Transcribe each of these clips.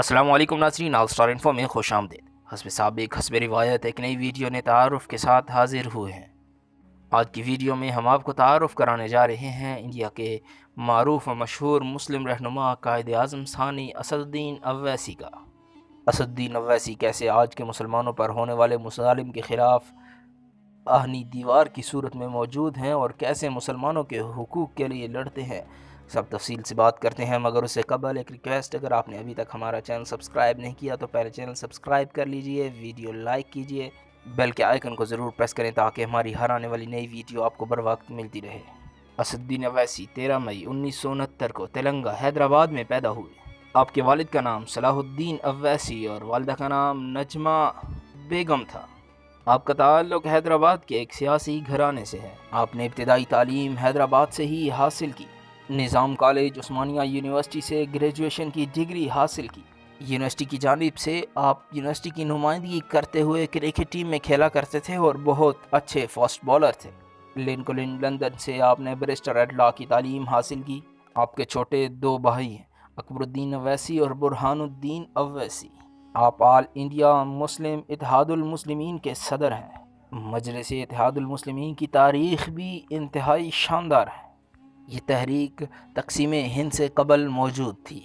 अस्सलामु अलैकुम नाज़रीन, ऑल स्टार इन्फो में खुश आमदीद। हस्ब साबिक हस्ब रिवायत एक नई वीडियो ने तारुफ़ के साथ हाजिर हुए हैं। आज की वीडियो में हम आपको तारुफ़ कराने जा रहे हैं इंडिया के मारूफ व मशहूर मुस्लिम रहनुमा कायद आज़म सानी असदुद्दीन अवैसी का। असदुद्दीन अवैसी कैसे आज के मुसलमानों पर होने वाले मुज़ालिम के ख़िलाफ़ आहनी दीवार की सूरत में मौजूद हैं और कैसे मुसलमानों के हुकूक़ के लिए लड़ते हैं, सब तफसील से बात करते हैं। मगर उससे कबल एक रिक्वेस्ट, अगर आपने अभी तक हमारा चैनल सब्सक्राइब नहीं किया तो पहले चैनल सब्सक्राइब कर लीजिए, वीडियो लाइक कीजिए, बेल के आइकन को ज़रूर प्रेस करें ताकि हमारी हर आने वाली नई वीडियो आपको बर वक्त मिलती रहे। असदुद्दीन अवैसी 13 मई 1969 को तेलंगा हैदराबाद में पैदा हुए। आपके वालिद का नाम सलाहुद्दीन अवैसी और वालिदा का नाम नजमा बेगम था। आपका ताल्लुक़ हैदराबाद के एक सियासी घराने से है। आपने इब्तिदाई तालीम हैदराबाद से ही हासिल की। निज़ाम कॉलेज उस्मानिया यूनिवर्सिटी से ग्रेजुएशन की डिग्री हासिल की। यूनिवर्सिटी की जानिब से आप यूनिवर्सिटी की नुमाइंदगी करते हुए क्रिकेट टीम में खेला करते थे और बहुत अच्छे फास्ट बॉलर थे। लिंकन लंदन से आपने बैरिस्टर एट लॉ की तालीम हासिल की। आपके छोटे दो भाई हैं, अकबरुद्दीन अवैसी और बुरहानुद्दीन अवैसी। आप आल इंडिया मुस्लिम इत्तेहादुल मुस्लिमीन के सदर हैं। मजलिस इत्तेहादुल मुस्लिमीन की तारीख़ भी इंतहाई शानदार है। ये तहरीक तक़सीम हिंद से कबल मौजूद थी।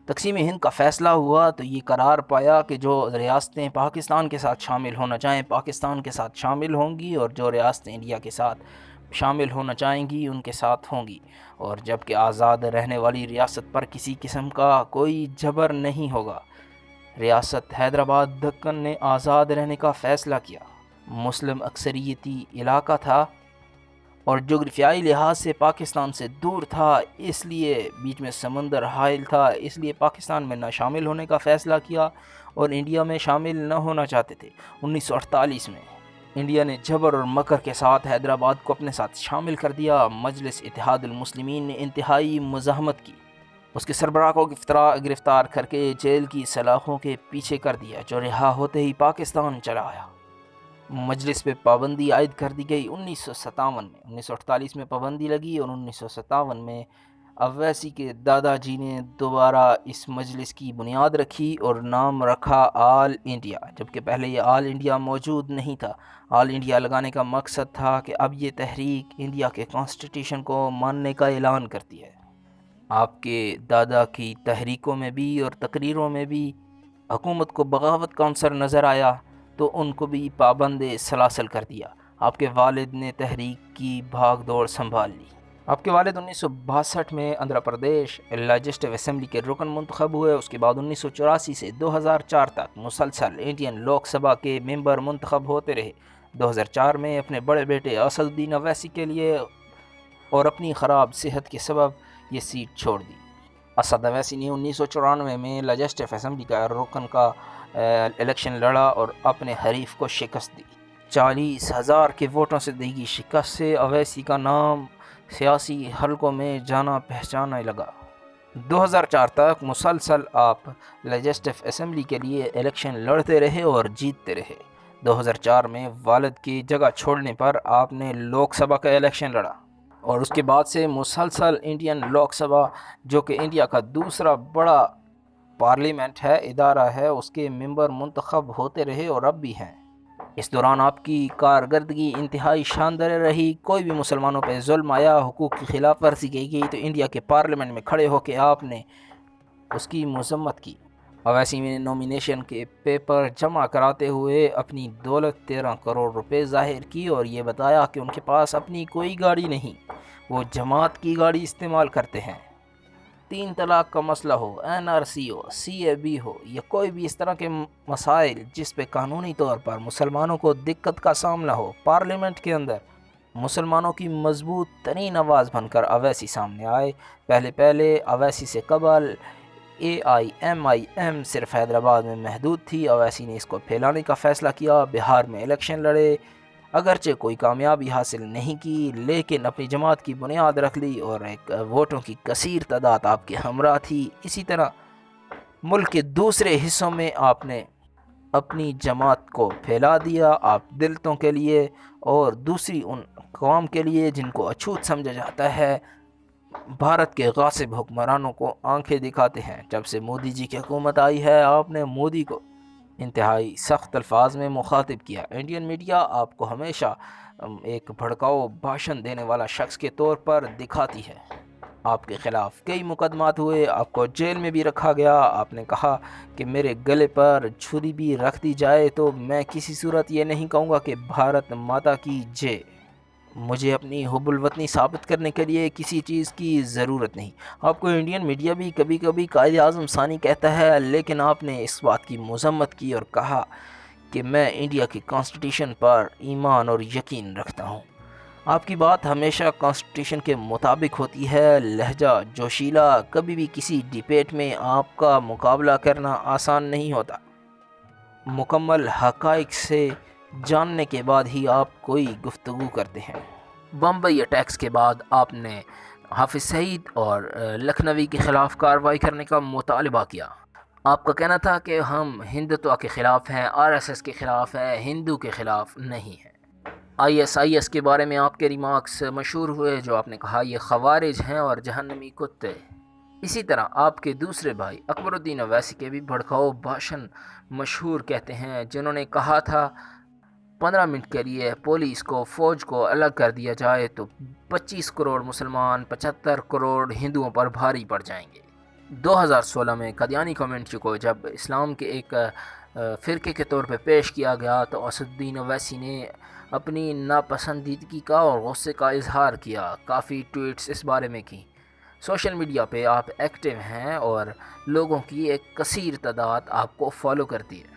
तक़सीम हिंद का फ़ैसला हुआ तो ये करार पाया कि जो रियासतें पाकिस्तान के साथ शामिल होना चाहें पाकिस्तान के साथ शामिल होंगी और जो रियासतें इंडिया के साथ शामिल होना चाहेंगी उनके साथ होंगी, और जबकि आज़ाद रहने वाली रियासत पर किसी किस्म का कोई जबर नहीं होगा। रियासत हैदराबाद दक्कन ने आज़ाद रहने का फ़ैसला किया। मुस्लिम अक्सरियती इलाका था और जोग्राफियाई लिहाज से पाकिस्तान से दूर था, इसलिए बीच में समंदर हाइल था, इसलिए पाकिस्तान में न शामिल होने का फ़ैसला किया और इंडिया में शामिल न होना चाहते थे। 1948 में इंडिया ने जबर और मकर के साथ हैदराबाद को अपने साथ शामिल कर दिया। मजलिस इत्तेहादुल मुस्लिमीन ने इंतहाई मुज़ाहमत की। उसके सरबराह को गिरफ़्तार करके जेल की सलाखों के पीछे कर दिया, जो रिहा होते ही पाकिस्तान चला आया। मजलिस पे पाबंदी आयद कर दी गई 1957 में। 1948 में पाबंदी लगी और 1957 में अवैसी के दादाजी ने दोबारा इस मजलिस की बुनियाद रखी और नाम रखा आल इंडिया, जबकि पहले ये आल इंडिया मौजूद नहीं था। आल इंडिया लगाने का मकसद था कि अब ये तहरीक इंडिया के कॉन्स्टिट्यूशन को मानने का ऐलान करती है। आपके दादा की तहरीकों में भी और तकरीरों में भी हुकूमत को बगावत का अंसर नज़र आया तो उनको भी पाबंद सलासल कर दिया। आपके वालिद ने तहरीक की भाग दौड़ संभाल ली। आपके वालिद 1962 में आंध्र प्रदेश लेजिस्लेटिव असेंबली के रुकन मुंतखब हुए। उसके बाद 1984 से 2004 तक मुसलसल इंडियन लोकसभा के मेंबर मुंतखब होते रहे। 2004 में अपने बड़े बेटे असदुद्दीन अवैसी के लिए और अपनी ख़राब सेहत के सबब ये सीट छोड़ दी। असद अवैसी ने 1994 में लेजिस्लेटिव असेंबली का रुकन का इलेक्शन लड़ा और अपने हरीफ को शिकस्त दी। 40,000 के वोटों से दी गई शिकस्त से अवैसी का नाम सियासी हलकों में जाना पहचाना लगा। 2004 तक मुसलसल आप लेजिस्लेटिव असेंबली के लिए इलेक्शन लड़ते रहे और जीतते रहे। 2004 में वालिद की जगह छोड़ने पर आपने लोकसभा का इलेक्शन लड़ा और उसके बाद से मुसलसल इंडियन लोकसभा, जो कि इंडिया का दूसरा बड़ा पार्लियामेंट है, इदारा है, उसके मेंबर मुंतखब होते रहे और अब भी हैं। इस दौरान आपकी कारकर्दगी इंतहाई शानदार रही। कोई भी मुसलमानों पर जुल्म आया, हुकूक की खिलाफ वर्जी की गई तो इंडिया के पार्लियामेंट में खड़े होकर आपने उसकी मजम्मत की। अवैसी में नॉमिनेशन के पेपर जमा कराते हुए अपनी दौलत 13 करोड़ रुपए ज़ाहिर की और ये बताया कि उनके पास अपनी कोई गाड़ी नहीं, वो जमात की गाड़ी इस्तेमाल करते हैं। 3 तलाक का मसला हो, NRC हो, CAB हो या कोई भी इस तरह के मसाइल जिस पे कानूनी तौर पर मुसलमानों को दिक्कत का सामना हो, पार्लियामेंट के अंदर मुसलमानों की मजबूत तरीन आवाज़ बनकर अवैसी सामने आए। पहले अवैसी से कबल AIMIM सिर्फ हैदराबाद में महदूद थी। अवैसी ने इसको फैलाने का फ़ैसला किया। बिहार में इलेक्शन लड़े, अगरचे कोई कामयाबी हासिल नहीं की, लेकिन अपनी जमात की बुनियाद रख ली और एक वोटों की कसीर तादाद आपके हमरा थी। इसी तरह मुल्क के दूसरे हिस्सों में आपने अपनी जमात को फैला दिया, आप दलितों के लिए और दूसरी उन कौम के लिए जिनको अछूत समझा जाता है, بھارت کے غاصب حکمرانوں کو آنکھیں دکھاتے ہیں۔ جب سے مودی جی کی حکومت آئی ہے، آپ نے مودی کو انتہائی سخت الفاظ میں مخاطب کیا۔ انڈین میڈیا آپ کو ہمیشہ ایک بھڑکاؤ بھاشن دینے والا شخص کے طور پر دکھاتی ہے۔ آپ کے خلاف کئی مقدمات ہوئے، آپ کو جیل میں بھی رکھا گیا۔ آپ نے کہا کہ میرے گلے پر چھری بھی رکھ دی جائے تو میں کسی صورت یہ نہیں کہوں گا کہ بھارت ماتا کی جے۔ مجھے اپنی حب الوطنی ثابت کرنے کے لیے کسی چیز کی ضرورت نہیں۔ آپ کو انڈین میڈیا بھی کبھی کبھی قائد اعظم ثانی کہتا ہے، لیکن آپ نے اس بات کی مذمت کی اور کہا کہ میں انڈیا کی کانسٹیٹیوشن پر ایمان اور یقین رکھتا ہوں۔ آپ کی بات ہمیشہ کانسٹیٹیوشن کے مطابق ہوتی ہے۔ لہجہ جوشیلا، کبھی بھی کسی ڈیبیٹ میں آپ کا مقابلہ کرنا آسان نہیں ہوتا۔ مکمل حقائق سے جاننے کے بعد ہی آپ کوئی گفتگو کرتے ہیں۔ بمبئی اٹیکس کے بعد آپ نے حافظ سعید اور لکھنوی کے خلاف کارروائی کرنے کا مطالبہ کیا۔ آپ کا کہنا تھا کہ ہم ہندوتوا کے خلاف ہیں، RSS کے خلاف ہیں، ہندو کے خلاف نہیں ہیں۔ ISIS کے بارے میں آپ کے ریمارکس مشہور ہوئے، جو آپ نے کہا یہ خوارج ہیں اور جہنمی کتے۔ اسی طرح آپ کے دوسرے بھائی اکبر الدین اویسی کے بھی بھڑکاؤ بھاشن مشہور کہتے ہیں، جنہوں نے کہا تھا 15 منٹ کے لیے پولیس کو، فوج کو الگ کر دیا جائے تو 25 کروڑ مسلمان 75 کروڑ ہندوؤں پر بھاری پڑ جائیں گے۔ 2016 میں قادیانی کمیونٹی کو جب اسلام کے ایک فرقے کے طور پہ پیش کیا گیا تو اسد الدین اویسی نے اپنی ناپسندیدگی کا اور غصے کا اظہار کیا۔ کافی ٹویٹس اس بارے میں کی۔ سوشل میڈیا پہ آپ ایکٹیو ہیں اور لوگوں کی ایک کثیر تعداد آپ کو فالو کرتی ہے۔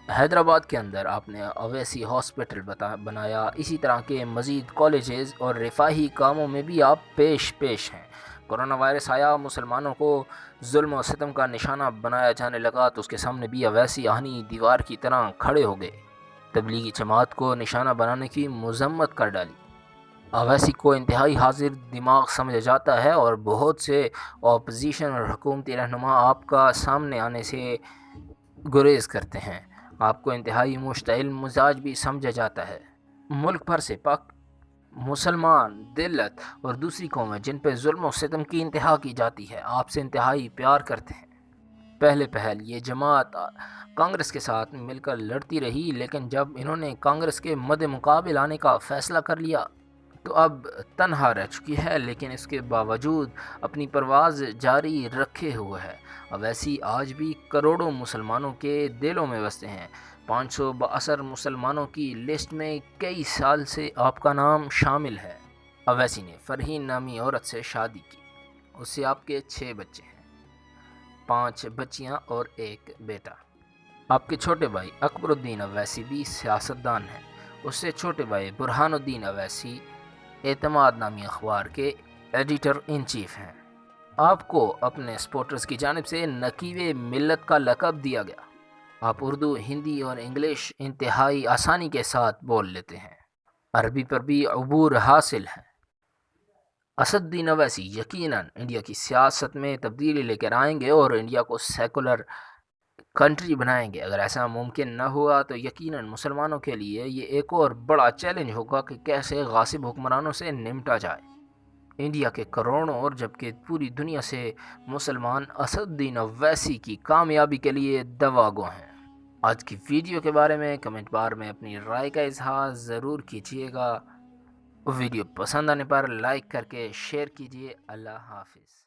حیدرآباد کے اندر آپ نے اویسی ہاسپٹل بنایا۔ اسی طرح کے مزید کالجز اور رفاہی کاموں میں بھی آپ پیش ہیں۔ کرونا وائرس آیا، مسلمانوں کو ظلم و ستم کا نشانہ بنایا جانے لگا تو اس کے سامنے بھی اویسی آہنی دیوار کی طرح کھڑے ہو گئے، تبلیغی جماعت کو نشانہ بنانے کی مذمت کر ڈالی۔ اویسی کو انتہائی حاضر دماغ سمجھا جاتا ہے اور بہت سے اپوزیشن اور حکومتی رہنما آپ کا سامنے آنے سے گریز کرتے ہیں۔ آپ کو انتہائی مشتعل مزاج بھی سمجھا جاتا ہے۔ ملک بھر سے پاک مسلمان، دلت اور دوسری قومیں جن پہ ظلم و ستم کی انتہا کی جاتی ہے، آپ سے انتہائی پیار کرتے ہیں۔ پہلے پہل یہ جماعت کانگریس کے ساتھ مل کر لڑتی رہی، لیکن جب انہوں نے کانگریس کے مد مقابل آنے کا فیصلہ کر لیا تو اب تنہا رہ چکی ہے، لیکن اس کے باوجود اپنی پرواز جاری رکھے ہوئے ہے۔ اویسی آج بھی کروڑوں مسلمانوں کے دلوں میں بستے ہیں۔ 572 مسلمانوں کی لسٹ میں کئی سال سے آپ کا نام شامل ہے۔ اویسی نے فرحین نامی عورت سے شادی کی، اس سے آپ کے 6 بچے ہیں، 5 بچیاں اور 1 بیٹا۔ آپ کے چھوٹے بھائی اکبر الدین اویسی بھی سیاستدان ہیں، اس سے چھوٹے بھائی برہان الدین اویسی اعتماد نامی اخبار کے ایڈیٹر ان چیف ہیں۔ آپ کو اپنے سپورٹرز کی جانب سے نقیب ملت کا لقب دیا گیا۔ آپ اردو، ہندی اور انگلش انتہائی آسانی کے ساتھ بول لیتے ہیں، عربی پر بھی عبور حاصل ہے۔ اسد الدین اویسی یقیناً انڈیا کی سیاست میں تبدیلی لے کر آئیں گے اور انڈیا کو سیکولر کنٹری بنائیں گے۔ اگر ایسا ممکن نہ ہوا تو یقیناً مسلمانوں کے لیے یہ ایک اور بڑا چیلنج ہوگا کہ کیسے غاصب حکمرانوں سے نمٹا جائے۔ انڈیا کے کروڑوں اور جبکہ پوری دنیا سے مسلمان اسد الدین اویسی کی کامیابی کے لیے دعا گو ہیں۔ آج کی ویڈیو کے بارے میں کمنٹ بار میں اپنی رائے کا اظہار ضرور کیجیے گا۔ ویڈیو پسند آنے پر لائک کر کے شیئر کیجیے۔ اللہ حافظ۔